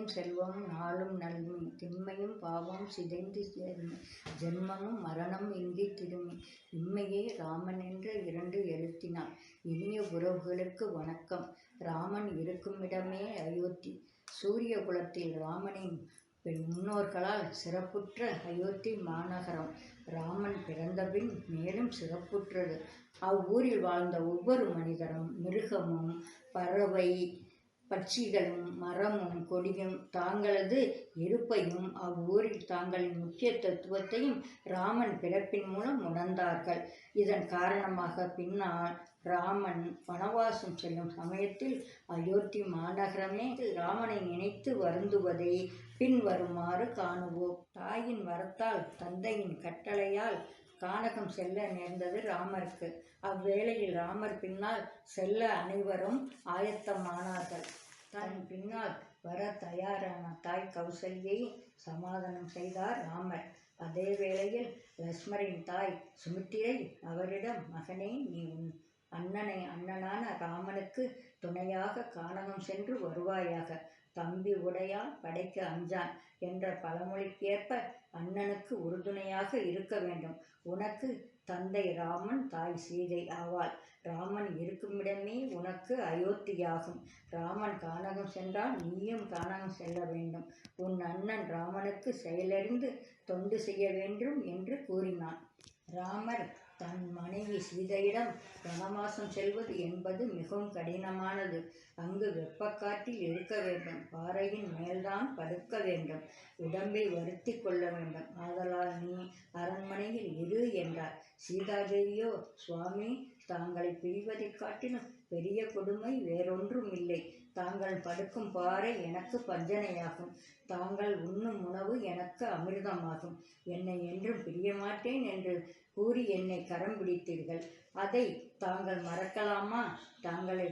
நன்மையும் செல்வமும் நாளும் நல்மை திண்மையும் பாவம் சிதைந்து சேருமே ஜென்மமும் மரணம் இன்றி திரும்பி இம்மையே ராமன் என்ற 2 எழுத்தினார். இனிய உறவுகளுக்கு வணக்கம். ராமன் இருக்குமிடமே அயோத்தி. சூரிய குலத்தில் ராமனின் முன்னோர்களால் சிறப்புற்ற அயோத்தி மாநகரம் ராமன் பிறந்தபின் மேலும் சிறப்புற்றது. அவ்வூரில் வாழ்ந்த ஒவ்வொரு மனிதரும் மிருகமும் பறவை பட்சிகளும் மரமும் கொடியும் தாங்களது இருப்பையும் அவ்வூரில் தாங்களின் முக்கிய தத்துவத்தையும் ராமன் பிறப்பின் மூலம் உணர்ந்தார்கள். இதன் காரணமாக பின்னால் ராமன் வனவாசம் செல்லும் சமயத்தில் அயோத்தி மாநகரமே ராமனை நினைத்து வருந்துவதை பின்வருமாறு காணுவோம். தாயின் வரத்தால் தந்தையின் கட்டளையால் கானகம் செல்ல நேர்ந்தது ராமருக்கு. அவ்வேளையில் ராமர் பின்னால் செல்ல அனைவரும் ஆயத்தமானார்கள். தன் பின்னால் வர தயாரான தாய் கௌசல்யை சமாதானம் செய்தார் ராமர். அதே வேளையில் லக்ஷ்மரின் தாய் சுமித்திரை அவரிடம், மகனே, நீ உன் அண்ணனான ராமனுக்கு துணையாக கானகம் சென்று வருவாயாக. தம்பி உடையான் படைக்க அஞ்சான் என்ற பழமொழிக்கேற்ப அண்ணனுக்கு உறுதுணையாக இருக்க வேண்டும். உனக்கு தந்தை ராமன், தாய் சீதை ஆவாள். ராமன் இருக்குமிடமே உனக்கு அயோத்தியாகும். ராமன் கானகம் சென்றால் நீயும் கானகம் செல்ல வேண்டும். உன் அண்ணன் ராமனுக்கு செயலறிந்து தொண்டு செய்ய வேண்டும் என்று கூறினான். ராமர் தன் மனைவி சீதையிடம், வனவாசம் செல்வது என்பது மிகவும் கடினமானது. அங்கு வெப்பக்காற்றில் இருக்க வேண்டும். பாறையின் மேல்தான் படுக்க வேண்டும். உடம்பை வருத்தி கொள்ள வேண்டும். ஆதலால் நீ அரண்மனையில் இரு என்றார். சீதாதேவியோ, சுவாமி, தாங்களை பிரிவதைக் காட்டிலும் பெரிய கொடுமை வேறொன்றும் இல்லை. தாங்கள் படுக்கும் பாறை எனக்கு பஞ்சனையாகும். தாங்கள் உண்ணும் உணவு எனக்கு அமிர்தமாகும். என்னை என்றும் பிரியமாட்டேன் என்று கூறி என்னை கரம் பிடித்தீர்கள். அதை தாங்கள் மறக்கலாமா? தாங்களை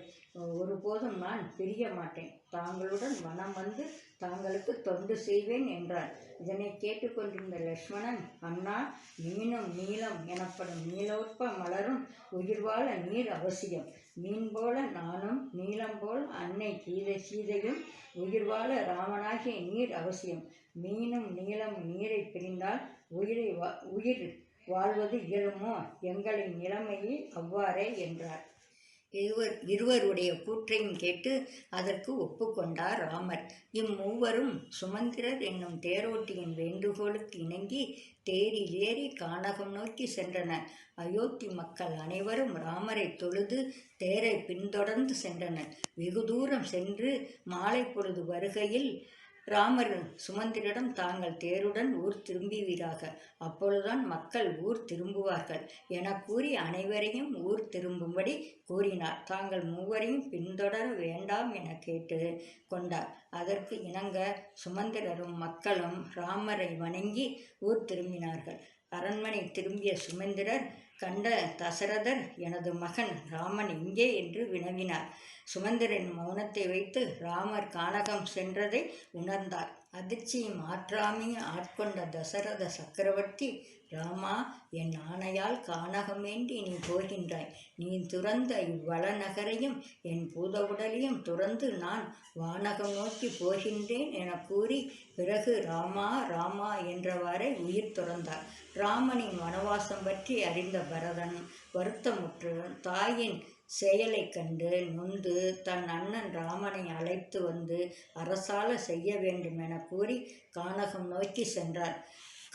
ஒருபோதும் நான் பிரிய மாட்டேன். தாங்களுடன் வனம் வந்து தாங்களுக்கு தொண்டு செய்வேன் என்றார். இதனை கேட்டுக்கொண்டிருந்த லக்ஷ்மணன், அண்ணா, மீனும் நீலம் எனப்படும் நீலோற்ப மலரும் உயிர் வாழ நீர் அவசியம். மீன் போல நானும், நீலம் போல் அன்னை சீதையும் உயிர் வாழ ராமனாகிய நீர் அவசியம். மீனும் நீலம் நீரை பிரிந்தால் உயிர் வாழ்வது இயலுமோ? எங்களின் நிலைமையே அவ்வாறே என்றார். இருவருடைய கூற்றையும் கேட்டு அதற்கு ஒப்புக்கொண்டார் ராமர். இம்மூவரும் சுமந்திரர் என்னும் தேரோட்டியின் வேண்டுகோளுக்கு இணங்கி தேரில் ஏறி கானகம் நோக்கி சென்றனர். அயோத்தி மக்கள் அனைவரும் ராமரை தொழுது தேரை பின்தொடர்ந்து சென்றனர். வெகு தூரம் சென்று மாலை பொழுது வருகையில் ராமர் சுமந்திரிடம், தாங்கள் தேருடன் ஊர் திரும்புவீராக. அப்பொழுதுதான் மக்கள் ஊர் திரும்புவார்கள் என கூறி அனைவரையும் ஊர் திரும்பும்படி கூறினார். தாங்கள் மூவரையும் பின்தொடர வேண்டாம் என கேட்டு கொண்டார். அதற்கு இணங்க சுமந்திரரும் மக்களும் ராமரை வணங்கி ஊர் திரும்பினார்கள். அரண்மனை திரும்பிய சுமந்திரர் கண்ட தசரதர், எனது மகன் ராமன் எங்கே என்று வினவினார். சுமந்திரன் மௌனத்தை வைத்து ராமர் கானகம் சென்றதை உணர்ந்தார். அதிர்ச்சியும் ஆற்றாமையும் ஆட்கொண்ட தசரத சக்கரவர்த்தி, ராமா, என் ஆணையால் கானகம் வேண்டி நீ போகின்றாய். நீ துறந்த இவ்வள நகரையும் என் பூதவுடலையும் துறந்து நான் வானகம் நோக்கி போகின்றேன் என கூறி பிறகு ராமா ராமா என்றவாறே உயிர் துறந்தார். ராமனின் வனவாசம் பற்றி அறிந்த பரதன் வருத்தமுற்று தாயின் செயலை கண்டு நொந்து தன் அண்ணன் ராமனை அழைத்து வந்து அரசாள செய்ய வேண்டும் என கூறி கானகம் நோக்கி சென்றார்.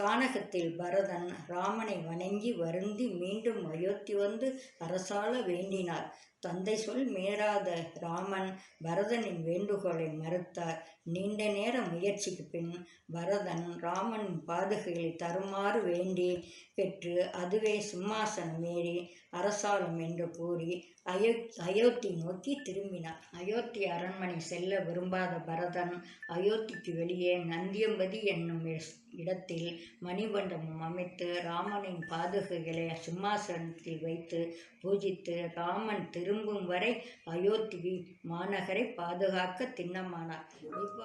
கானகத்தில் பரதன் ராமனை வணங்கி வருந்தி மீண்டும் அயோத்தி வந்து அரசாள வேண்டினார். தந்தை சொல் மீறாத ராமன் பரதனின் வேண்டுகோளை மறுத்தார். நீண்ட நேர முயற்சிக்கு பின் பரதன் ராமனின் பாதுகைகளை தருமாறு வேண்டி பெற்று அதுவே சிம்மாசனம் ஏறி அரசாளும் என்று கூறி அயோத்தி நோக்கி திரும்பினார். அயோத்தி அரண்மனை செல்ல விரும்பாத பரதன் அயோத்திக்கு வெளியே நந்தியம்பதி என்னும் இடத்தில் மணிமண்டபம் அமைத்து ராமனின் பாதுகைகளை சிம்மாசனத்தில் வைத்து பூஜித்து ராமன் திரும்பும் வரை அயோத்தி மாநகரை பாதுகாக்க திண்ணமானார்.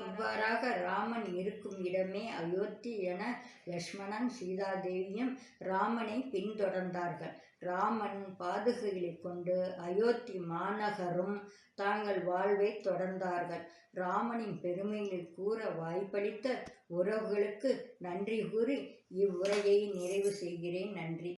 இவ்வாறாக ராமன் இருக்கும் இடமே அயோத்தி என லக்ஷ்மணன் சீதாதேவியும் ராமனை பின்தொடர்ந்தார்கள். ராமன் பாதுகைகளை கொண்டு அயோத்தி மாநகரும் தாங்கள் வாழ்வை தொடர்ந்தார்கள். ராமனின் பெருமைகளை கூற வாய்ப்பளித்த உறவுகளுக்கு நன்றி கூறி இவ்வுரையை நிறைவு செய்கிறேன். நன்றி.